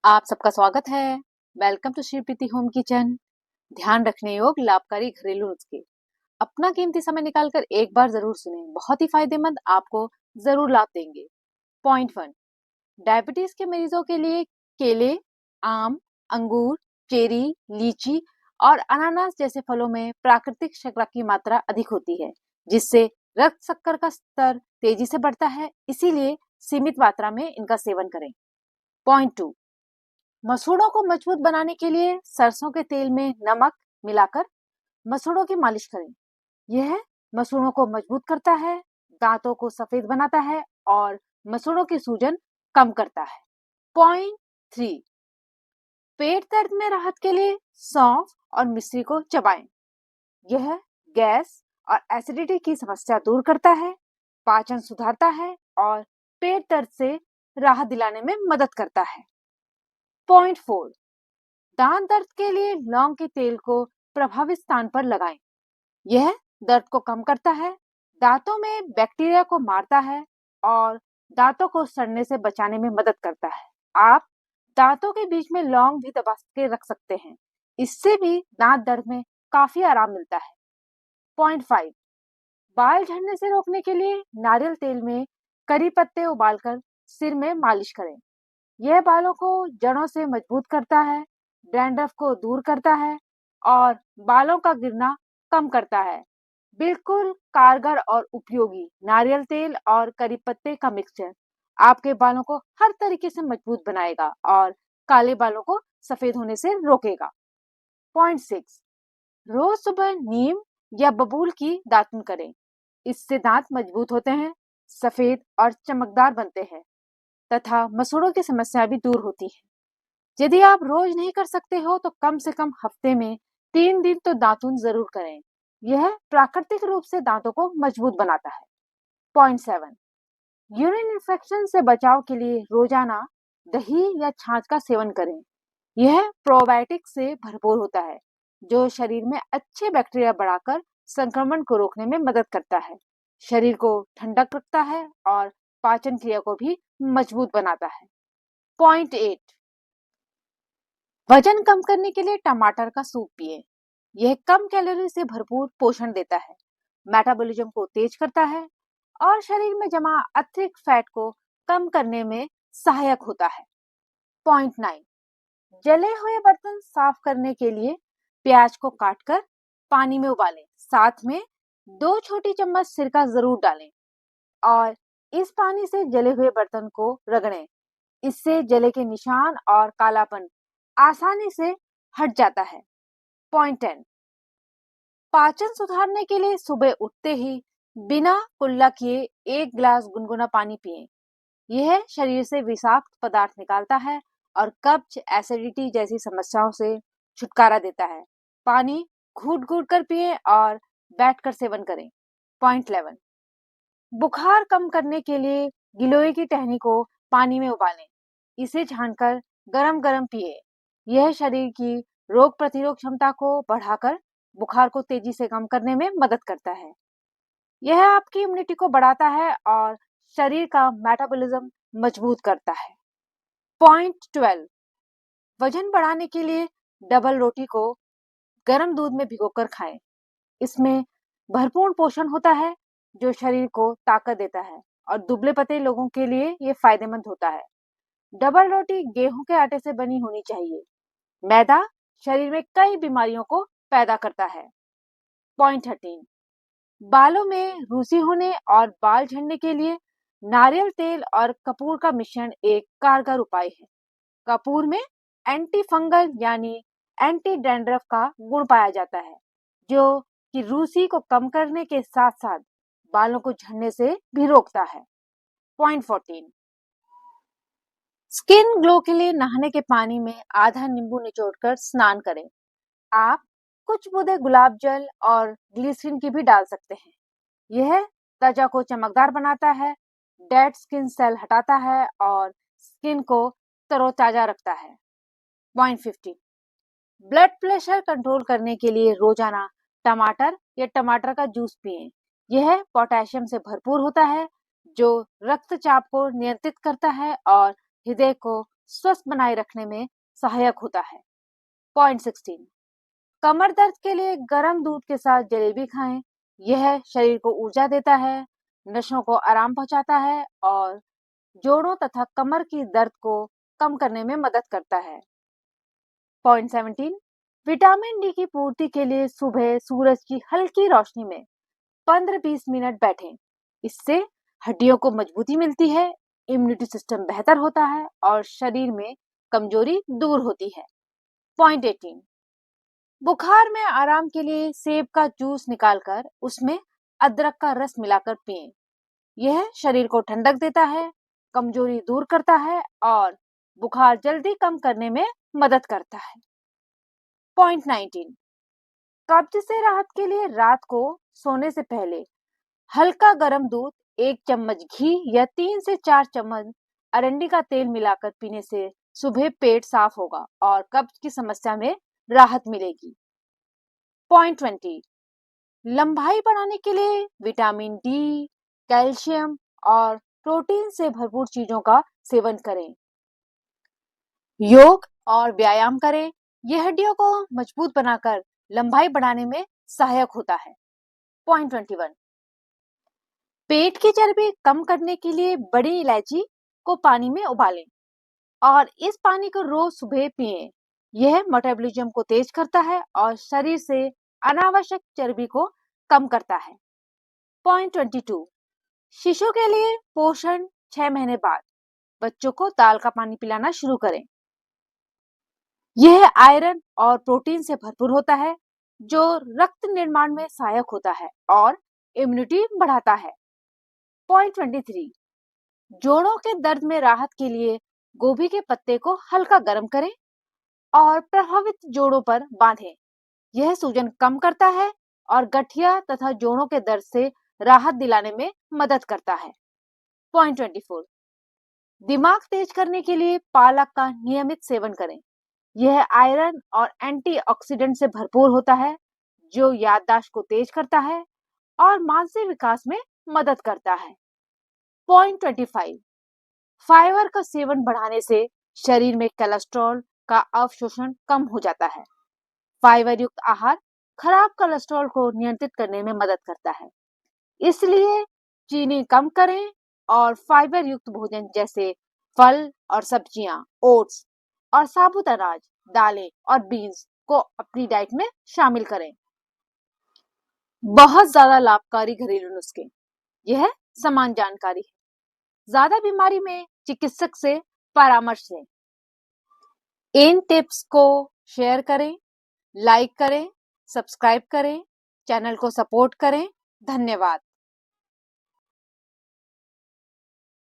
आप सबका स्वागत है। Welcome to Shri Preeti home kitchen. ध्यान रखने योग्य लाभकारी घरेलू नुस्खे अपना कीमती समय निकालकर एक बार जरूर सुने, बहुत ही फायदेमंद, आपको जरूर लाभ देंगे। पॉइंट 1, डायबिटीज के मरीजों के लिए केले, आम, अंगूर, चेरी, लीची और अनानास जैसे फलों में प्राकृतिक शर्करा की मात्रा अधिक होती है, जिससे रक्त शक्कर का स्तर तेजी से बढ़ता है। इसीलिए सीमित मात्रा में इनका सेवन करें। पॉइंट 2, मसूड़ों को मजबूत बनाने के लिए सरसों के तेल में नमक मिलाकर मसूड़ों की मालिश करें। यह मसूड़ों को मजबूत करता है, दांतों को सफेद बनाता है और मसूड़ों की सूजन कम करता है। पॉइंट 3, पेट दर्द में राहत के लिए सौंफ और मिश्री को चबाएं। यह गैस और एसिडिटी की समस्या दूर करता है, पाचन सुधारता है और पेट दर्द से राहत दिलाने में मदद करता है। पॉइंट 4, दांत दर्द के लिए लौंग के तेल को प्रभावित स्थान पर लगाएं। यह दर्द को कम करता है, दांतों में बैक्टीरिया को मारता है और दांतों को सड़ने से बचाने में मदद करता है। आप दांतों के बीच में लौंग भी दबा के रख सकते हैं, इससे भी दांत दर्द में काफी आराम मिलता है। पॉइंट 5, बाल झड़ने से रोकने के लिए नारियल तेल में करी पत्ते उबालकर सिर में मालिश करें। यह बालों को जड़ों से मजबूत करता है, डैंड्रफ को दूर करता है और बालों का गिरना कम करता है। बिल्कुल कारगर और उपयोगी नारियल तेल और करी पत्ते का मिक्सचर आपके बालों को हर तरीके से मजबूत बनाएगा और काले बालों को सफेद होने से रोकेगा। पॉइंट 6, रोज सुबह नीम या बबूल की दातुन करें। इससे दांत मजबूत होते हैं, सफेद और चमकदार बनते हैं तथा मसूड़ों की समस्या भी दूर होती है। यदि आप रोज नहीं कर सकते हो तो कम से कम हफ्ते में 3 दिन तो दातुन जरूर करें। यह प्राकृतिक रूप से दांतों को मजबूत बनाता है। पॉइंट 7, यूरिन इन्फेक्शन से बचाव के लिए रोजाना दही या छाछ का सेवन करें। यह प्रोबायोटिक से भरपूर होता है, जो शरीर में अच्छे बैक्टीरिया बढ़ाकर संक्रमण को रोकने में मदद करता है, शरीर को ठंडक रखता है और पाचन क्रिया को भी मजबूत बनाता है। पॉइंट 8, वजन कम करने के लिए टमाटर का सूप पिए। यह कम कैलोरी से भरपूर पोषण देता है, मेटाबॉलिज्म को तेज करता है और शरीर में जमा अतिरिक्त फैट को कम करने में सहायक होता है। पॉइंट 9, जले हुए बर्तन साफ करने के लिए प्याज को काटकर पानी में उबालें, साथ में 2 छोटी चम्मच सिरका जरूर डालें और इस पानी से जले हुए बर्तन को रगड़ें। इससे जले के निशान और कालापन आसानी से हट जाता है। पॉइंट 10, पाचन सुधारने के लिए सुबह उठते ही बिना कुल्ला किए 1 गिलास गुनगुना पानी पिएं। यह शरीर से विषाक्त पदार्थ निकालता है और कब्ज, एसिडिटी जैसी समस्याओं से छुटकारा देता है। पानी घूट घूट कर पिएं और बैठकर सेवन करें। पॉइंट 11, बुखार कम करने के लिए गिलोय की टहनी को पानी में उबालें। इसे छानकर गरम गरम पिए। यह शरीर की रोग प्रतिरोध क्षमता को बढ़ाकर बुखार को तेजी से कम करने में मदद करता है। यह आपकी इम्यूनिटी को बढ़ाता है और शरीर का मेटाबॉलिज्म मजबूत करता है। पॉइंट 12, वजन बढ़ाने के लिए डबल रोटी को गर्म दूध में भिगोकर खाएं। इसमें भरपूर पोषण होता है, जो शरीर को ताकत देता है और दुबले पतले लोगों के लिए ये फायदेमंद होता है। डबल रोटी गेहूं के आटे से बनी होनी चाहिए। मैदा शरीर में कई बीमारियों को पैदा करता है। पॉइंट 13, बालों में रूसी होने और बाल झड़ने के लिए नारियल तेल और कपूर का मिश्रण एक कारगर उपाय है। कपूर में एंटी फंगल यानी एंटी डैंड्रफ का गुण पाया जाता है, जो कि रूसी को कम करने के साथ साथ बालों को झड़ने से भी रोकता है। पॉइंट 14, स्किन ग्लो के लिए नहाने के पानी में आधा नींबू निचोड़कर स्नान करें। आप कुछ बूंदे गुलाब जल और ग्लिसरीन की भी डाल सकते हैं। यह त्वचा को चमकदार बनाता है, डेड स्किन सेल हटाता है और स्किन को तरोताजा रखता है। पॉइंट 15, ब्लड प्रेशर कंट्रोल करने के लिए रोजाना टमाटर या टमाटर का जूस पिएं। यह पोटेशियम से भरपूर होता है, जो रक्तचाप को नियंत्रित करता है और हृदय को स्वस्थ बनाए रखने में सहायक होता है। पॉइंट 16, कमर दर्द के लिए गर्म दूध के साथ जलेबी खाएं। यह शरीर को ऊर्जा देता है, नसों को आराम पहुंचाता है और जोड़ों तथा कमर की दर्द को कम करने में मदद करता है। पॉइंट 17, विटामिन डी की पूर्ति के लिए सुबह सूरज की हल्की रोशनी में 15-20 मिनट बैठें। इससे हड्डियों को मजबूती मिलती है, इम्यूनिटी सिस्टम बेहतर होता है और शरीर में कमजोरी दूर होती है। पॉइंट 18, बुखार में आराम के लिए सेब का जूस निकालकर उसमें अदरक का रस मिलाकर पिएं। यह शरीर को ठंडक देता है, कमजोरी दूर करता है और बुखार जल्दी कम करने में मदद करता है। पॉइंट 19, कब्ज से राहत के लिए रात को सोने से पहले हल्का गर्म दूध, 1 चम्मच घी या 3 से 4 चम्मच अरंडी का तेल मिलाकर पीने से सुबह पेट साफ होगा और कब्ज की समस्या में राहत मिलेगी। पॉइंट 20, लंबाई बढ़ाने के लिए विटामिन डी, कैल्शियम और प्रोटीन से भरपूर चीजों का सेवन करें। योग और व्यायाम करें। यह हड्डियों को मजबूत बनाकर लंबाई बढ़ाने में सहायक होता है। पॉइंट 21, पेट की चर्बी कम करने के लिए बड़ी इलायची को पानी में उबालें और इस पानी को रोज सुबह पिएं। यह मेटाबॉलिज्म को तेज करता है और शरीर से अनावश्यक चर्बी को कम करता है। पॉइंट 22, शिशु के लिए पोषण 6 महीने बाद बच्चों को दाल का पानी पिलाना शुरू करें। यह आयरन और प्रोटीन से भरपूर होता है जो रक्त निर्माण में सहायक होता है और इम्यूनिटी बढ़ाता है। पॉइंट 23, जोड़ों के दर्द में राहत के लिए गोभी के पत्ते को हल्का गर्म करें और प्रभावित जोड़ों पर बांधें। यह सूजन कम करता है और गठिया तथा जोड़ों के दर्द से राहत दिलाने में मदद करता है। पॉइंट 24, दिमाग तेज करने के लिए पालक का नियमित सेवन करें। यह आयरन और एंटीऑक्सीडेंट से भरपूर होता है जो याददाश्त को तेज करता है और मानसिक विकास में मदद करता है। पॉइंट 25, फाइबर का सेवन बढ़ाने से शरीर में कोलेस्ट्रॉल का अवशोषण कम हो जाता है। फाइबर युक्त आहार खराब कोलेस्ट्रॉल को नियंत्रित करने में मदद करता है, इसलिए चीनी कम करें और फाइबर युक्त भोजन जैसे फल और सब्जियां, ओट्स और साबुत अनाज, दालें और बीन्स को अपनी डाइट में शामिल करें। बहुत ज्यादा लाभकारी घरेलू नुस्खे, यह समान जानकारी है। ज्यादा बीमारी में चिकित्सक से परामर्श लें। इन टिप्स को शेयर करें, लाइक करें, सब्सक्राइब करें, चैनल को सपोर्ट करें। धन्यवाद।